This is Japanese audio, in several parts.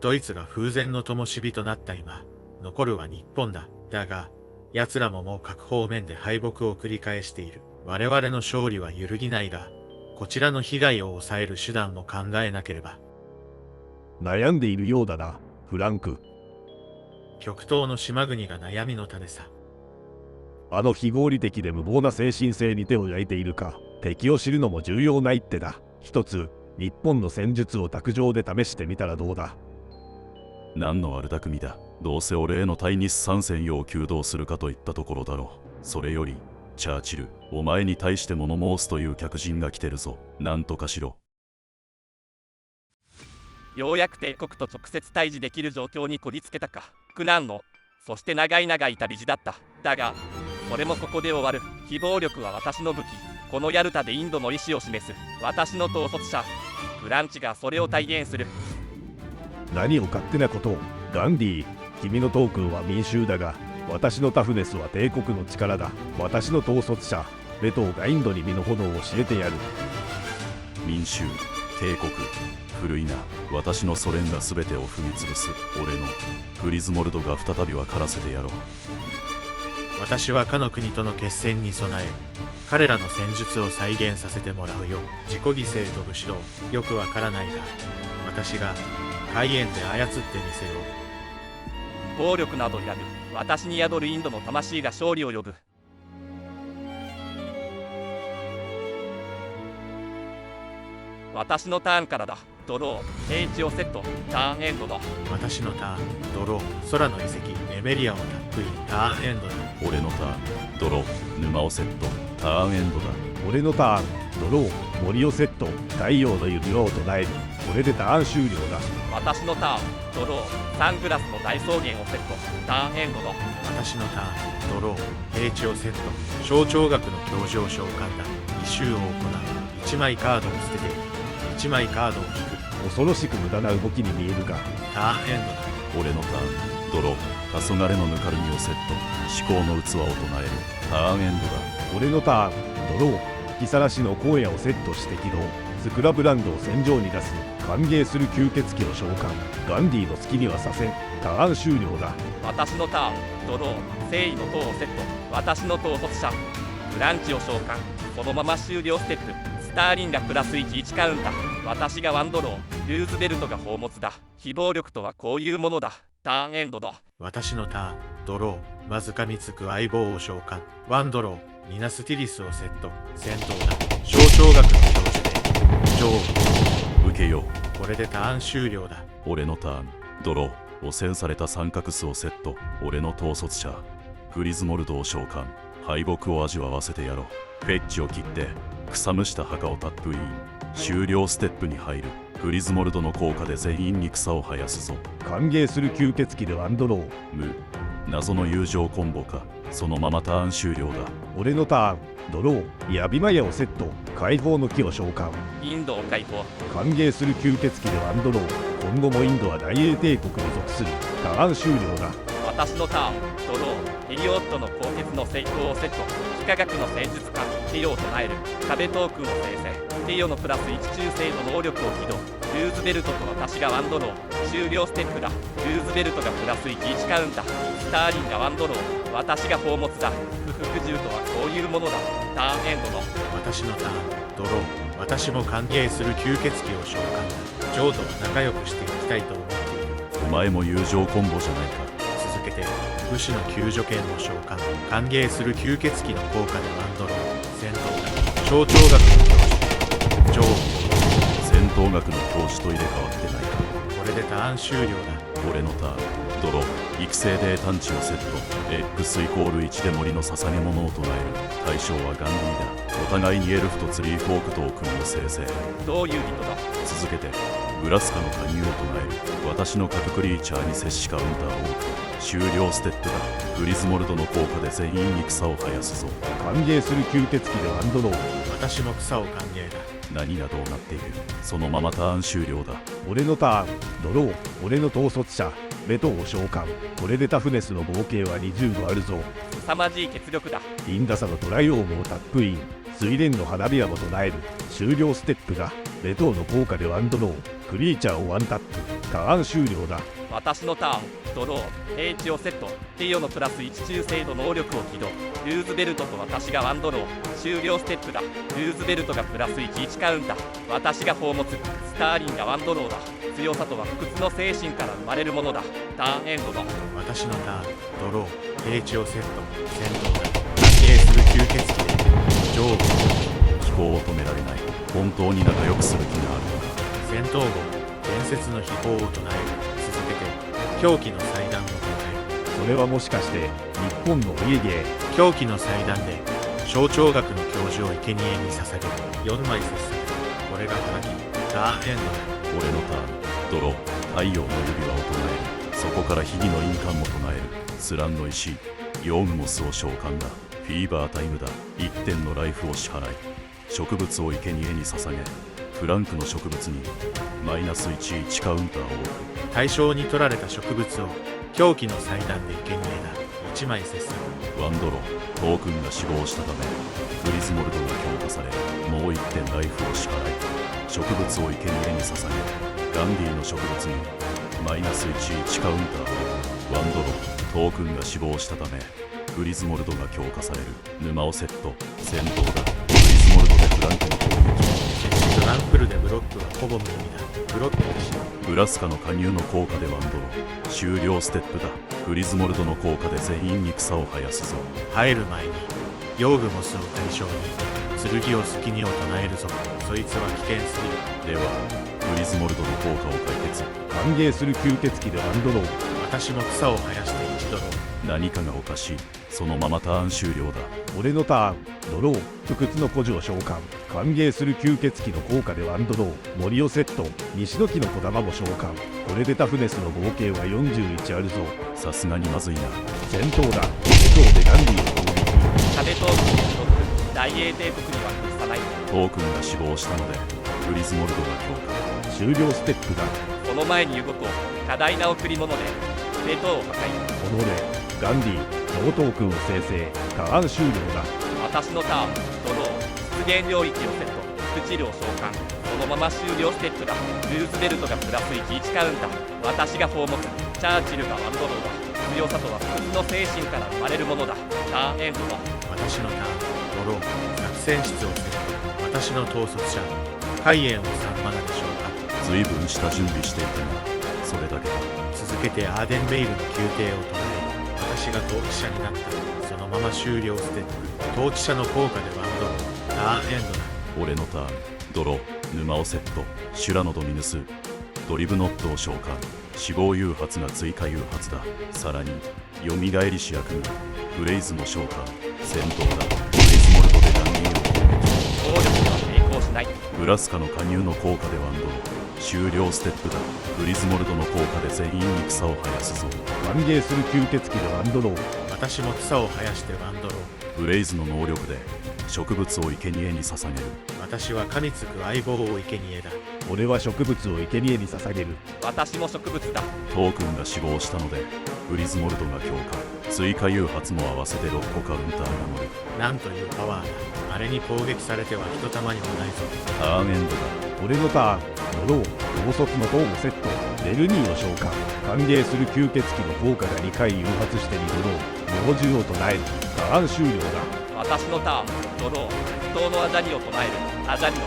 ドイツが風前の灯火となった今、残るは日本だ。だが、奴らももう各方面で敗北を繰り返している。我々の勝利は揺るぎないが、こちらの被害を抑える手段も考えなければ。悩んでいるようだな、フランク。極東の島国が悩みの種さ。あの非合理的で無謀な精神性に手を焼いているか、敵を知るのも重要な一手だ。一つ、日本の戦術を卓上で試してみたらどうだ。何の悪巧みだ。どうせ俺への対日参戦要求どうするかといったところだろう。それより、チャーチル、お前に対して物申すという客人が来てるぞ。なんとかしろ。ようやく帝国と直接対峙できる状況にこぎつけたか。苦難の、そして長い旅路だった。だが、それもここで終わる。非暴力は私の武器。このヤルタでインドの意志を示す私の統率者。フランチがそれを体現する。何を勝手なことを。ガンディ、君のトークンは民衆だが、私のタフネスは帝国の力だ。私の統率者、レトウがインドに身の炎を教えてやる。民衆、帝国、古いな。私のソ連が全てを踏み潰す。俺のグリズモルドが再び分からせてやろう。私はかの国との決戦に備え、彼らの戦術を再現させてもらうよ。自己犠牲と武士道、よくわからないが、私が海縁で操ってみせよう。暴力などやる。私に宿るインドの魂が勝利を呼ぶ。私のターンからだ。ドロー、平地をセット、ターンエンドだ。私のターン、ドロー、空の遺跡、エメリアをタップイン、ターンエンドだ。俺のターン、ドロー、沼をセット、ターンエンドだ。俺のターン、ドロー、森をセット、太陽の指輪を唱える。これでターン終了だ。私のターン、ドロー、サングラスの大草原をセット、ターンエンドだ。私のターン、ドロー、平地をセット、象徴学の教授を召喚だ。2周を行う。1枚カードを捨てて、1枚カードを引く。恐ろしく無駄な動きに見えるが、ターンエンドだ。俺のターン、ドロー、黄昏のぬかるみをセット、思考の器を唱える。ターンエンドだ。俺のターン、ドロー、吹きさらしの荒野をセットして起動。スクラブランドを戦場に出す。歓迎する吸血鬼を召喚。ガンディの好きにはさせん。ターン終了だ。私のターン、ドロー、誠意の塔をセット、私の統率者、フランチを召喚。そのまま終了ステップ。スターリンがプラス1カウンター。私がワンドロー、ルーズベルトが宝物だ。非暴力とはこういうものだ。ターンエンドだ。私のターン、ドロー、わずかみつく相棒を召喚。ワンドロー、ミナスティリスをセット、戦闘だ。象徴学の教授で、受けよう。これでターン終了だ。俺のターン、ドロー、汚染された三角巣をセット。俺の統率者、グリズモルドを召喚。敗北を味わわせてやろう。フェッチを切って草むした墓をタップイン。終了ステップに入る。グリズモルドの効果で全員に草を生やすぞ。歓迎する吸血鬼でワンドロー。謎の友情コンボか。そのままターン終了だ。俺のターン、ドロー、ヤビマヤをセット。解放の木を召喚。インドを解放。歓迎する吸血鬼でワンドロー。今後もインドは大英帝国に属する。ターン終了だ。私のターン、ドロー、ヘリオットの鋼鉄の成功をセット。幾何学の戦術家、ティオを唱える。壁トークンを生成。ティオのプラス1中性の能力を起動。ルーズベルトと私がワンドロー。終了ステップだ。ルーズベルトがプラス1カウンター。スターリンがワンドロー。私が宝物だ。不服従とはこういうものだ。ターンエンドの。私のターン、ドロー、私も歓迎する吸血鬼を召喚だ。ジョーとは仲良くしていきたいと思っている。お前も友情コンボじゃないか。続けて武士の救助権を召喚。歓迎する吸血鬼の効果でワンドロー。戦闘だ。象徴学の教授、ジョー。戦闘学の教授と入れ替わってないか。これでターン終了だ。俺のターン、ドロー、育成で探知をセット。X=1で森の捧げ物を唱える。対象はガンディだ。お互いにエルフとツリーフォークトークンを生成。どういう意図だ。続けてブラスカの加入を唱える。私の核クリーチャーに接しカウンターを置く。終了ステップだ。グリズモルドの効果で全員に草を生やすぞ。歓迎する吸血鬼でワンドロー。私も草を歓迎だ。何がどうなっている。そのままターン終了だ。俺のターン、ドロー、俺の統率者、レトを召喚。これでタフネスの合計は20度あるぞ。凄まじい血力だ。インダサのトライオームをタップイン。水蓮の花びらも唱える。終了ステップだ。レトの効果でワンドロー。クリーチャーをワンタップ。ターン終了だ。私のターン、ドロー、平地をセット、ティオのプラス1中精度能力を起動、ルーズベルトと私がワンドロー、終了ステップだ、ルーズベルトがプラス1カウンター、私が宝物、スターリンがワンドローだ、強さとは不屈の精神から生まれるものだ、ターンエンドだ。私のターン、ドロー、平地をセット、戦闘だ。関係する吸血鬼で上部飛行を止められない。本当に仲良くする気があるのか。戦闘後伝説の秘宝を唱える。続けて狂気の祭壇を唱える。それはもしかして日本のお家芸。狂気の祭壇で小腸学の教授を生贄に捧げる。4枚接される。これが花木ターンエンドだ。俺のターン、ドロー、太陽の指輪を唱える。そこから秘技の印鑑も唱える。スランの石、ヨウムモスを召喚だ。フィーバータイムだ。1点のライフを支払い、植物を生贄に捧げ、フランクの植物にマイナス11カウンターを置く。対象に取られた植物を狂気の祭壇で生贄だ。1枚接される。ワンドロー、トークンが死亡したためグリズモルドが強化され、もう1点ライフを支払い、植物を生贄に捧げ、ガンディの植物にマイナス11カウンターを置く。ワンドロー、トークンが死亡したためグリズモルドが強化される。沼をセット、戦闘だ。グリズモルドでフランクの攻撃。トランプルでブロックはほぼ無意味だ。ブロックでしろ。ブラスカの加入の効果でワンドロー、終了ステップだ。グリズモルドの効果で全員に草を生やすぞ。入る前にヨウグモスを対象に剣を好きにを唱えるぞ。そいつは危険すぎる。ではグリズモルドの効果を解決。歓迎する吸血鬼でワンドロー。私も草を生やして1ドロー。何かがおかしい。そのままターン終了だ。俺のターン、ドロー、不屈の古樹を召喚。歓迎する吸血鬼の効果でワンドロー。森をセット、西の木の小玉も召喚。これでタフネスの合計は41あるぞ。さすがにまずいな。戦闘だ。武道でガンディを攻撃。壁トークンを取って大英帝国には屈さない。トークンが死亡したのでグリズモルドが強化。終了ステップだ。その前に動こう。多大な贈り物でベトを破壊。このでガンディ、ノートークンを生成。ターン終了だ。私のターン、ドロー、出現領域をセット、スチルを召喚。そのまま終了ステップだ。ルーズベルトがプラス1カウンター。私が宝物、チャーチルがワンドローだ。強さとは不屈の精神から生まれるものだ。ターンエンドだ。私のターン、ドロー、作戦室をセット。私の統率者海縁を3マナで召喚。随分した準備していたがそれだけだ。続けてアーデンベイルの宮廷を唱える。私が統治者になった。そのまま終了ステップ。統治者の効果でワンドロー。ターンエンドだ。俺のターン、ドロー、沼をセット、シュラのドミヌス、ドリブノットを召喚。死亡誘発が追加誘発だ。さらによみがえり主役がブレイズの召喚。戦闘だ。グリズモルドでガンディを攻暴力では抵抗しない。撃。ブラスカの加入の効果でワンドロー、終了ステップだ。グリズモルドの効果で全員に草を生やすぞ。歓迎する吸血鬼でワンドロー。私も草を生やしてワンドロー。ブレイズの能力で植物を生贄に捧げる。私は噛みつく相棒を生贄だ。俺は植物を生贄に捧げる。私も植物だ。トークンが死亡したのでグリズモルドが強化。追加誘発も合わせて6個カウンターが乗る。なんというパワーだ。あれに攻撃されてはひとたまにもないぞ。ターンエンドだ。俺のターン、ドロー、統率の塔もセット。レルニーを召喚。歓迎する吸血鬼の効果が2回誘発して2ドロー。猛獣を唱える。ターン終了だ。私のターン、ドロー、不当のアジャリを唱える。アジャリの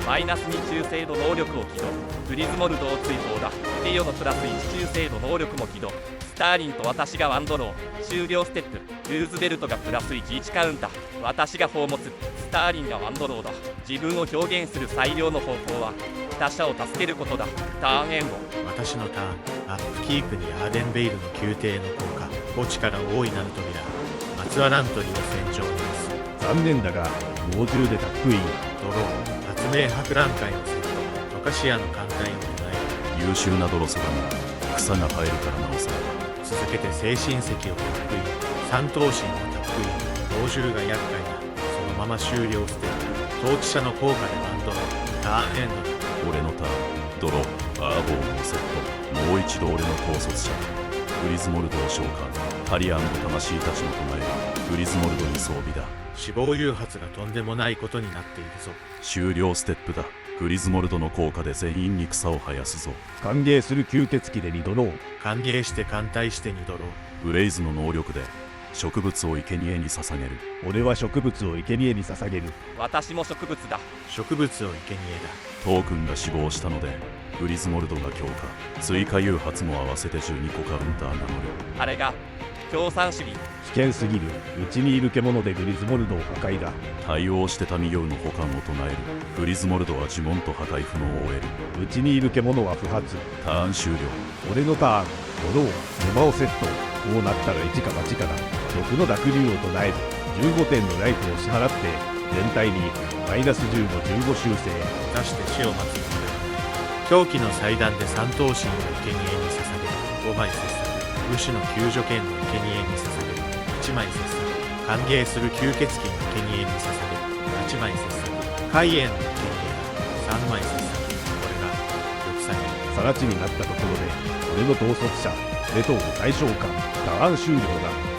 マイナス2中精度能力を起動。グリズモルドを追放だ。ティオのプラス1中精度能力も起動。スターリンと私がワンドロー。終了ステップ。ルーズベルトがプラス1カウンター。私が宝物。スターリンがワンドローだ。自分を表現する最良の方法は他者を助けることだ。ターンエンド。私のターン、アップキープにアーデンベイルの宮廷の効果。墓地から大いなる扉。マツアラントリを戦場にます。残念だが猛獣でタップイン。ドロー、発明博覧会のセット。トカシアの艦隊を唱える。優秀なドロソだが草が生えるからなおさら。続けて精神石をタップイン。三頭身をタップイン。猛獣が厄介だ。そのまま終了ステップ。統治者の効果でワンドロー。ターンエンドだ。俺のターン、ドロー、アーボーのセット。もう一度俺の統率者グリズモルドを召喚。ハリアンの魂たちの唱える。グリズモルドに装備だ。死亡誘発がとんでもないことになっているぞ。終了ステップだ。グリズモルドの効果で全員に草を生やすぞ。歓迎する吸血鬼で2ドロー。歓迎して歓待して2ドロブレイズの能力で植物を生贄に捧げる。俺は植物を生贄に捧げる。私も植物だ。植物を生贄トークンが死亡したのでグリズモルドが強化。追加誘発も合わせて12個カウンター名乗る。あれが共産主義。危険すぎる。うちにいる獣でグリズモルドを破壊だ。対応してたミヨウの保管を唱える。グリズモルドは呪文と破壊不能を終える。うちにいる獣は不発。ターン終了。俺のターン。ドロー。沼をセット。こうなったら一か八かだ。6の濁流を唱える。15点のライフを支払って全体にマイナス10の15修正。だ。出して死を待つのではない。狂気の祭壇で三頭身を生贄に捧げる。5枚切削。武士の救助権の生贄に捧げる。1枚切削。歓迎する吸血鬼の生贄に捧げる。8枚切削。海縁の生贄だ。3枚切削。これが玉砕。更地になったところで俺の統率者レトウを再召喚。ターン終了だ。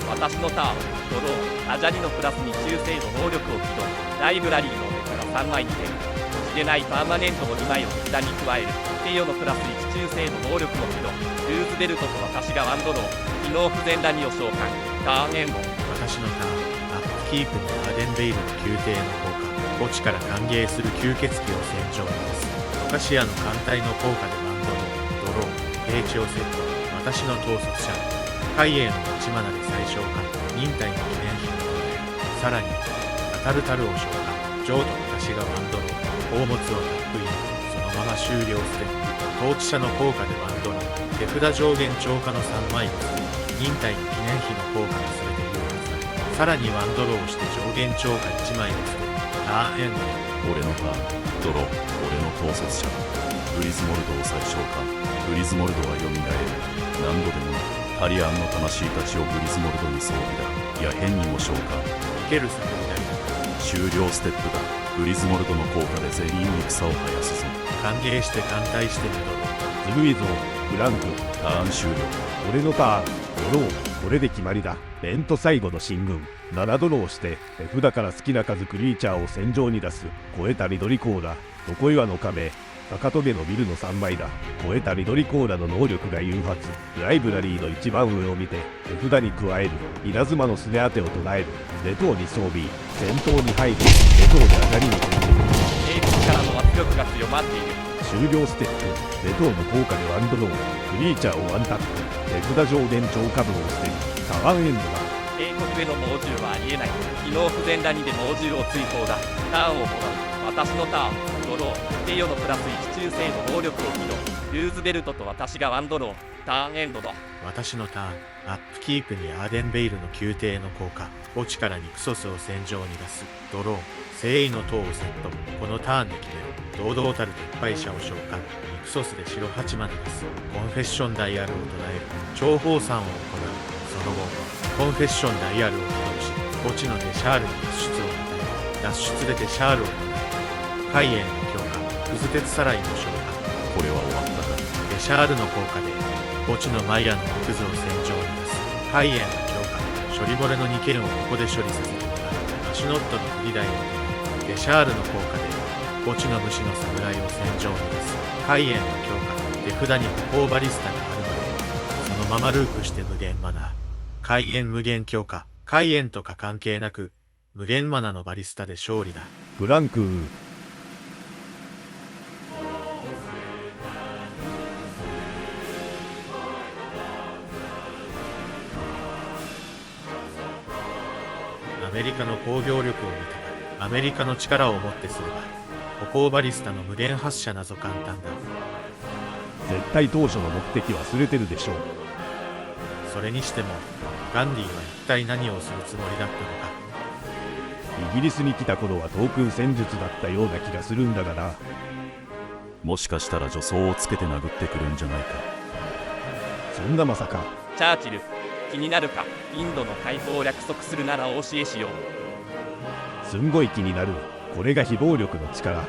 私のターン。ドロー。アジャリのプラス2中精度能力を起動。ライブラリーの上から3枚に出る。知れないパーマネントの2枚を札に加える。テイオのプラス1中精度能力を起動。ルーズベルトと私がワンドロー。機能不全ラニを召喚。ターンエンド。私のターン。アップキープにアーデンベイルの宮廷の効果。墓地から歓迎する吸血鬼を戦場に出す。トカシアの艦隊の効果でワンドロー。ドロー。平地をセット。私の統率者。海縁を1マナで再召喚。忍耐の記念碑の上。さらにアタルタルを召喚。ジョーと私がワンドロー。宝物をタップイン。そのまま終了ステップ。統治者の効果でワンドロー。手札上限超過の3枚をする。忍耐の記念碑の効果が全て有発だ。さらにワンドローをして上限超過1枚をする。ターンエンド。俺のターン。ドロー。俺の統率者。グリズモルドを再召喚。グリズモルドは蘇る。何度でもタリアンの魂たちをグリズモルドに装備だ。や変にも召喚。生ける作みたいだ。終了ステップだ。グリズモルドの効果で全員に草を生やすぞ。歓迎して歓待して2ドロー。ずるいぞフランク。ターン終了。俺のターン。ドロー。これで決まりだ。レント最後の進軍。7ドローして手札から好きな数クリーチャーを戦場に出す。超えた緑コーラ。どこ岩の壁。坂棘のビルの3枚だ。超えた緑コーラの能力が誘発。ライブラリーの一番上を見て手札に加える。稲妻のすね当てを唱える。レトウに装備。戦闘に入る。レトウで上がりに来る。英国からの圧力が強まっている。終了ステップ。レトウの効果でワンドロー。クリーチャーをワンタップ。手札上限超過分を捨てる。タワンエンドだ。英国への猛獣はありえない。機能不全ラニで猛獣を追放だ。ターンをもらう。私のターン。ドロー。テイオのプラス1中精度能力を起動。ルーズベルトと私がワンドロー。ターンエンドだ。私のターン。アップキープにアーデンベイルの宮廷の効果。墓地からニクソスを戦場に出す。ドロー。聖意の塔をセット。このターンで決める。堂々たる撤廃者を召喚。ニクソスで白8マナ出す。コンフェッションダイヤルを唱える。重宝参を行う。その後、コンフェッションダイヤルを起動し、墓地のデシャールに脱出を与え、脱出でデシャールを唱える。海縁の強化。クズ鉄サライの召喚。これは終わったか。デシャールの効果で墓地のマイヤの木図を戦場に出す。海縁の強化。処理漏れの2件をここで処理させてもらう。アシュノットの振り台を行う。デシャールの効果で墓地の虫の侍を戦場に出す。海縁の強化。手札に歩行バリスタがあるのでそのままループして無限マナ。海縁無限強化。海縁とか関係なく無限マナのバリスタで勝利だ。フランク。アメリカの工業力を見たらアメリカの力をもってすれば歩行バリスタの無限発射なぞ簡単だ。絶対当初の目的忘れてるでしょう。それにしてもガンディは一体何をするつもりだったのか。イギリスに来た頃はトークン戦術だったような気がするんだがな。もしかしたら助走をつけて殴ってくるんじゃないか。そんなまさか。チャーチル、気になるか。インドの解放を約束するならお教えしよう。すんごい気になる。これが非暴力の力。